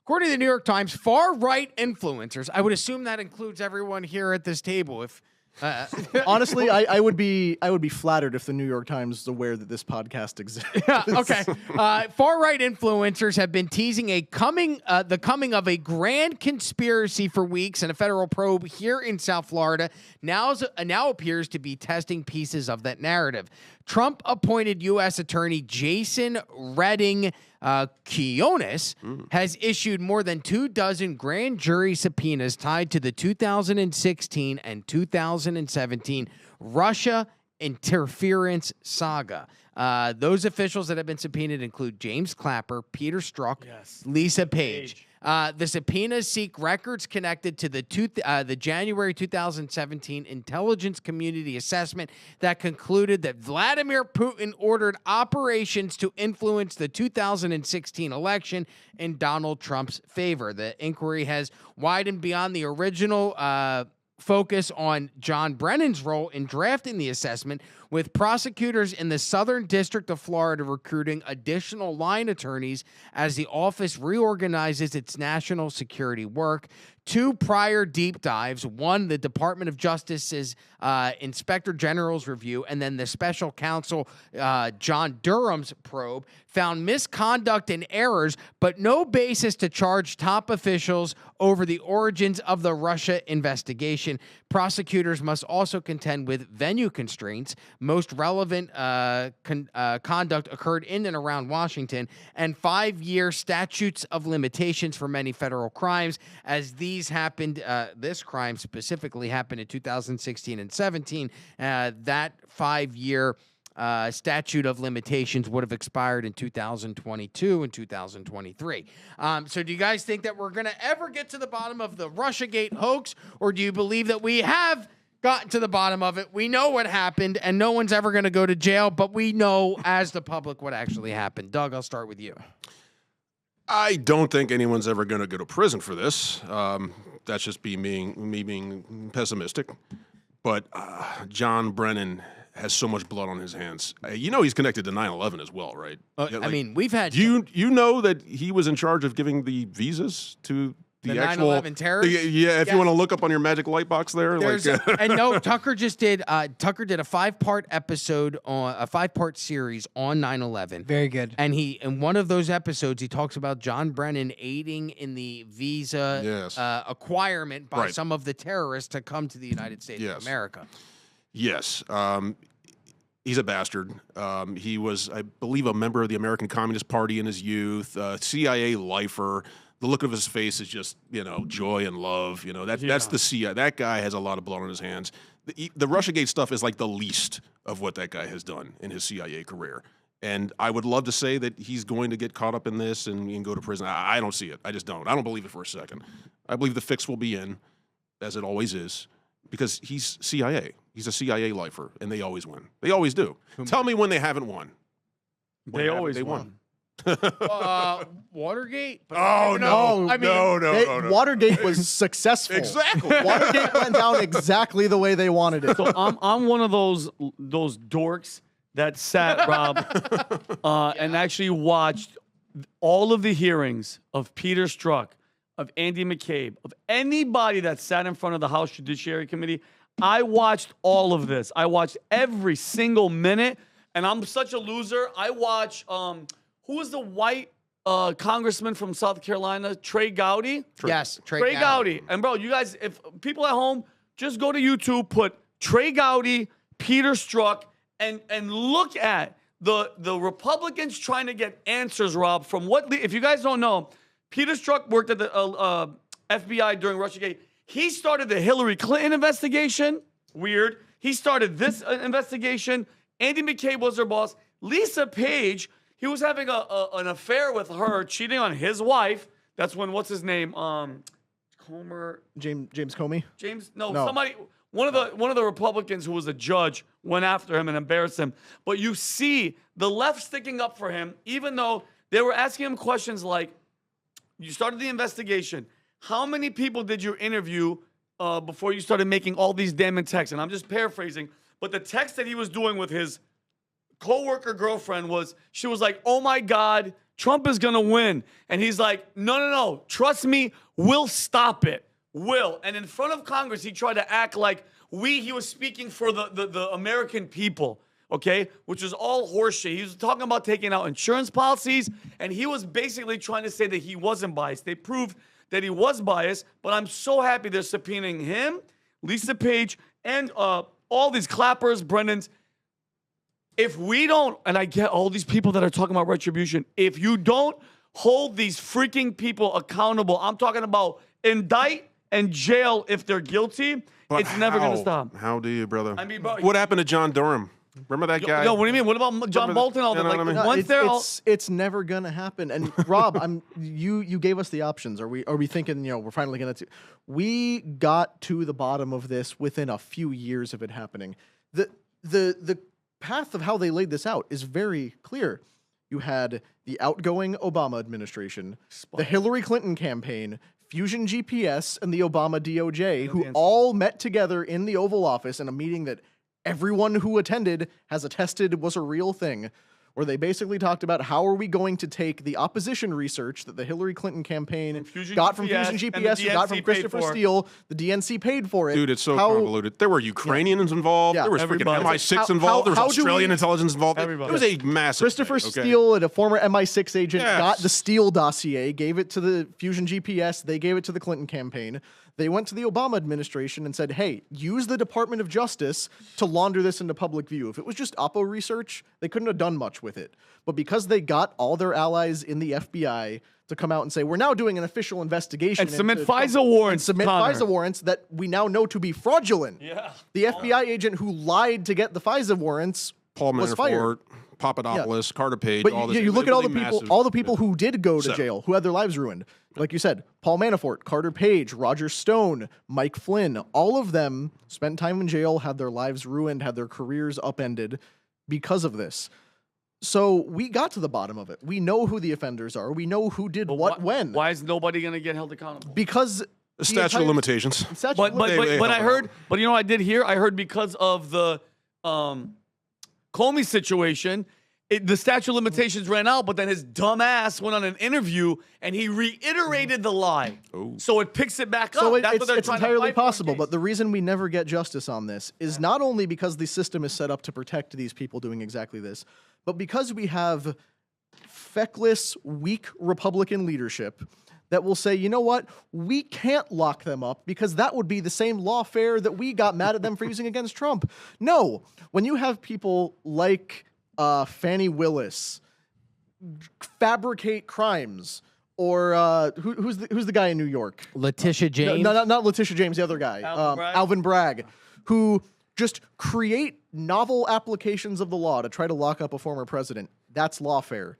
According to the New York Times, far-right influencers, I would assume that includes everyone here at this table. If honestly, I would be flattered if the New York Times is aware that this podcast exists. Okay. Far-right influencers have been teasing the coming of a grand conspiracy for weeks, and a federal probe here in South Florida now appears to be testing pieces of that narrative. Trump-appointed U.S. Attorney Jason Redding Quinones has issued more than 24 grand jury subpoenas tied to the 2016 and 2017 Russia interference saga. Those officials that have been subpoenaed include James Clapper, Peter Strzok, Lisa Page. The subpoenas seek records connected to the January 2017 intelligence community assessment that concluded that Vladimir Putin ordered operations to influence the 2016 election in Donald Trump's favor. The inquiry has widened beyond the original focus on John Brennan's role in drafting the assessment, with prosecutors in the Southern District of Florida recruiting additional line attorneys as the office reorganizes its national security work. 2 prior deep dives, one, the Department of Justice's Inspector General's review, and then the special counsel John Durham's probe, found misconduct and errors, but no basis to charge top officials over the origins of the Russia investigation. Prosecutors must also contend with venue constraints. Most relevant conduct occurred in and around Washington, and 5-year statutes of limitations for many federal crimes, as these happened. This crime specifically happened in 2016 and 17. That 5-year statute of limitations would have expired in 2022 and 2023. So do you guys think that we're going to ever get to the bottom of the Russiagate hoax, or do you believe that we have gotten to the bottom of it? We know what happened, and no one's ever going to go to jail, but we know as the public what actually happened. Doug, I'll start with you. I don't think anyone's ever going to go to prison for this. That's just me being pessimistic. But John Brennan has so much blood on his hands. You know he's connected to 9/11 as well, right? I mean, we've had... You know that he was in charge of giving the visas to the actual 9/11 terrorists? Yeah, if you want to look up on your magic light box there. And no, Tucker just did. Tucker did a 5-part episode on a 5-part series on 9/11. Very good. And in one of those episodes, he talks about John Brennan aiding in the visa acquirement by some of the terrorists to come to the United States of America. Yes. He's a bastard. He was, I believe, a member of the American Communist Party in his youth, CIA lifer. The look of his face is just, joy and love. That's the CIA. That guy has a lot of blood on his hands. The Russiagate stuff is like the least of what that guy has done in his CIA career. And I would love to say that he's going to get caught up in this and go to prison. I don't see it. I just don't. I don't believe it for a second. I believe the fix will be in, as it always is, because he's CIA. He's a CIA lifer, and they always win. They always do. Tell me when they haven't won. They always won. Watergate? Oh, no. I mean, no. Watergate was successful. Exactly. Watergate went down exactly the way they wanted it. So I'm one of those dorks that sat, Rob, and actually watched all of the hearings of Peter Strzok, of Andy McCabe, of anybody that sat in front of the House Judiciary Committee. I watched all of this. I watched every single minute, and I'm such a loser. I watch, who was the white congressman from South Carolina? Trey Gowdy? Yes, Trey Gowdy. And, bro, you guys, if people at home, just go to YouTube, put Trey Gowdy, Peter Strzok, and look at the Republicans trying to get answers, Rob, from what, if you guys don't know, Peter Strzok worked at the FBI during Russiagate. He started the Hillary Clinton investigation. Weird. He started this investigation. Andy McCabe was her boss. Lisa Page, he was having an affair with her, cheating on his wife. That's when, what's his name? Comer. James Comey? No, somebody, one of the Republicans who was a judge went after him and embarrassed him. But you see the left sticking up for him, even though they were asking him questions like, you started the investigation. How many people did you interview before you started making all these damn texts? And I'm just paraphrasing, but the text that he was doing with his co-worker girlfriend was, she was like, oh my God, Trump is going to win. And he's like, no. Trust me, we'll stop it. Will. And in front of Congress, he tried to act like he was speaking for the American people. Okay, which was all horseshit. He was talking about taking out insurance policies, and he was basically trying to say that he wasn't biased. They proved that he was biased, but I'm so happy they're subpoenaing him, Lisa Page, and all these clappers, Brennans. If we don't, and I get all these people that are talking about retribution, if you don't hold these freaking people accountable, I'm talking about indict and jail if they're guilty, But it's never going to stop. How do you, brother? I mean, bro, what happened to John Durham? Remember that guy? No, what do you mean? What about John Bolton? All that? You know Like, what I mean? once they're all, It's never gonna happen. And Rob, you gave us the options. Are we thinking, we're finally gonna we got to the bottom of this within a few years of it happening. The path of how they laid this out is very clear. You had the outgoing Obama administration, the Hillary Clinton campaign, Fusion GPS, and the Obama DOJ, who all met together in the Oval Office in a meeting that everyone who attended has attested was a real thing, where they basically talked about how are we going to take the opposition research that the Hillary Clinton campaign got from Fusion GPS, who got from Christopher Steele, the DNC paid for it. Dude, it's so convoluted. There were Ukrainians involved. There was freaking MI6 involved. There was Australian intelligence involved. It was a massive Christopher thing, Steele, a former MI6 agent, got the Steele dossier, gave it to the Fusion GPS, they gave it to the Clinton campaign. They went to the Obama administration and said, hey, use the Department of Justice to launder this into public view. If it was just Oppo research, they couldn't have done much with it. But because they got all their allies in the FBI to come out and say, we're now doing an official investigation. And submit FISA warrants. Submit FISA warrants that we now know to be fraudulent. Yeah. The FBI agent who lied to get the FISA warrants was fired. Papadopoulos, Carter Page, but all this. you look at all the people who did go to jail, who had their lives ruined. Like you said, Paul Manafort, Carter Page, Roger Stone, Mike Flynn, all of them spent time in jail, had their lives ruined, had their careers upended because of this. So we got to the bottom of it. We know who the offenders are. We know who did what when. Why is nobody going to get held accountable? Because the statute of limitations. But I heard, but you know what I did hear? I heard because of the Comey situation, the statute of limitations ran out, but then his dumb ass went on an interview and he reiterated the lie. Ooh. So it picks it back up. So That's it's entirely possible, but the reason we never get justice on this is not only because the system is set up to protect these people doing exactly this, but because we have feckless, weak Republican leadership that will say, you know what, we can't lock them up because that would be the same lawfare that we got mad at them for using against Trump. No, when you have people like Fannie Willis fabricate crimes, or who's the guy in New York? Letitia James. No, not Letitia James. The other guy, Alvin Bragg, who just create novel applications of the law to try to lock up a former president. That's lawfare.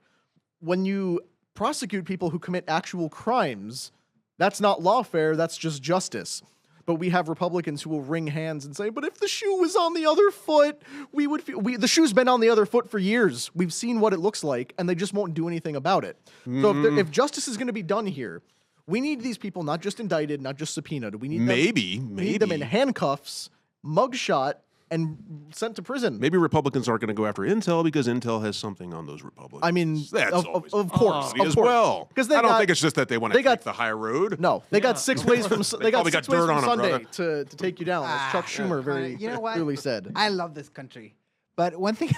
When you prosecute people who commit actual crimes, that's not lawfare. That's just justice. But we have Republicans who will wring hands and say, but if the shoe was on the other foot, we would feel... the shoe's been on the other foot for years. We've seen what it looks like, and they just won't do anything about it. So if justice is going to be done here, we need these people not just indicted, not just subpoenaed. We need them, we need them in handcuffs, mugshot, and sent to prison. Maybe Republicans aren't going to go after Intel because Intel has something on those Republicans. I mean, that's of course, as well. Because I don't think it's just that they want to take the high road. No, they got 6 ways from they got 6 ways from Sunday to take you down, as Chuck Schumer very clearly said. I love this country, but one thing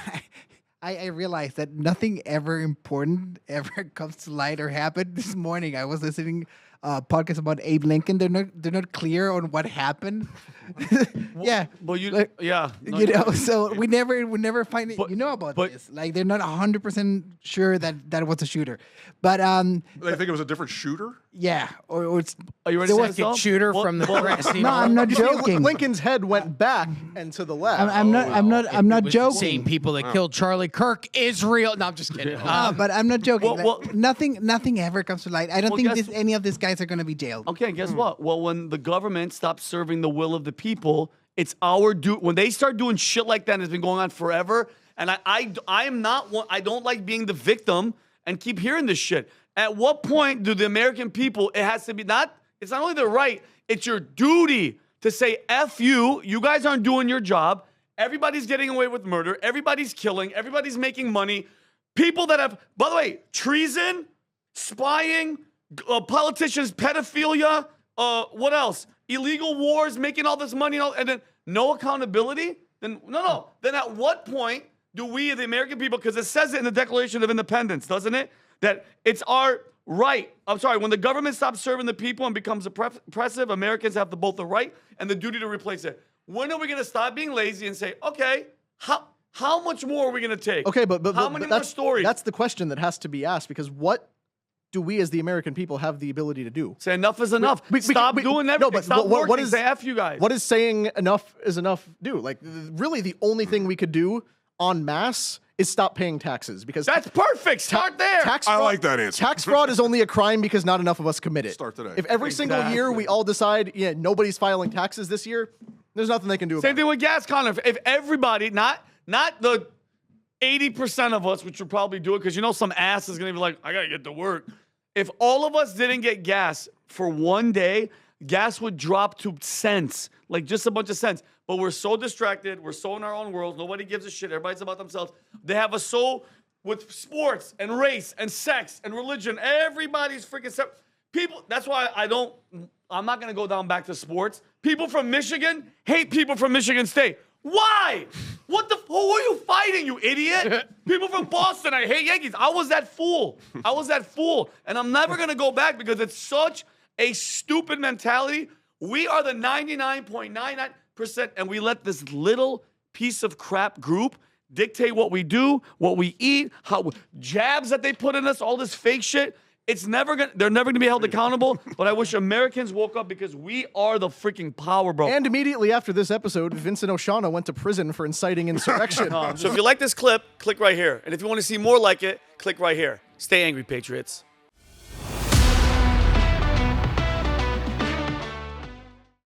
I realized that nothing ever important ever comes to light or happened. This morning I was listening podcast about Abe Lincoln. They're not clear on what happened. Yeah. Well, you know, so we never find it. About this. Like they're not 100% sure that was a shooter, but they think it was a different shooter. Yeah, or it's are you ready to second shooter from the grassy. No, I'm not joking. Lincoln's head went back and to the left. I'm not joking. The same people that killed Charlie Kirk, Israel. No, I'm just kidding. But I'm not joking. Nothing ever comes to light. I don't think any of these guys are going to be jailed. Okay, guess what? Well, when the government stops serving the will of the people, it's our duty. When they start doing shit like that, and it's been going on forever. And I am not one. I don't like being the victim and keep hearing this shit. At what point do the American people? It has to be not. It's not only their right. It's your duty to say F you. You guys aren't doing your job. Everybody's getting away with murder. Everybody's killing. Everybody's making money. People that have, by the way, treason, spying, politicians, pedophilia, what else? Illegal wars, making all this money, and then no accountability? Then no. Then at what point do we, the American people, because it says it in the Declaration of Independence, doesn't it? That it's our right. I'm sorry, when the government stops serving the people and becomes oppressive, Americans have both the right and the duty to replace it. When are we going to stop being lazy and say, okay, how much more are we going to take? Okay, but how many more stories? That's the question that has to be asked, because what do we as the American people have the ability to do? Say enough is enough. Stop doing everything. No, but Stop working. what is, say F you guys. What is saying enough is enough do? Like, really the only thing we could do en masse is stop paying taxes, because that's perfect. Start there. I like that answer. Tax fraud is only a crime because not enough of us commit it. Start today. If every single year we all decide, yeah, nobody's filing taxes this year, there's nothing they can do about it. Same thing with gas, Connor. If everybody, not the 80% of us, which would probably do it, because you know some ass is going to be like, I got to get to work. If all of us didn't get gas for one day, gas would drop to cents, like just a bunch of cents. But we're so distracted. We're so in our own worlds. Nobody gives a shit. Everybody's about themselves. They have us so with sports and race and sex and religion. Everybody's freaking people. That's why I'm not going to go down back to sports. People from Michigan hate people from Michigan State. Why? Who are you fighting, you idiot? People from Boston, I hate Yankees. I was that fool. And I'm never going to go back because it's such a stupid mentality. We are the 99.99%, and we let this little piece of crap group dictate what we do, what we eat, jabs that they put in us, all this fake shit. They're never gonna be held accountable, but I wish Americans woke up, because we are the freaking power, bro. And immediately after this episode, Vincent O'Shaughnessy went to prison for inciting insurrection. So if you like this clip, click right here. And if you want to see more like it, click right here. Stay angry, Patriots.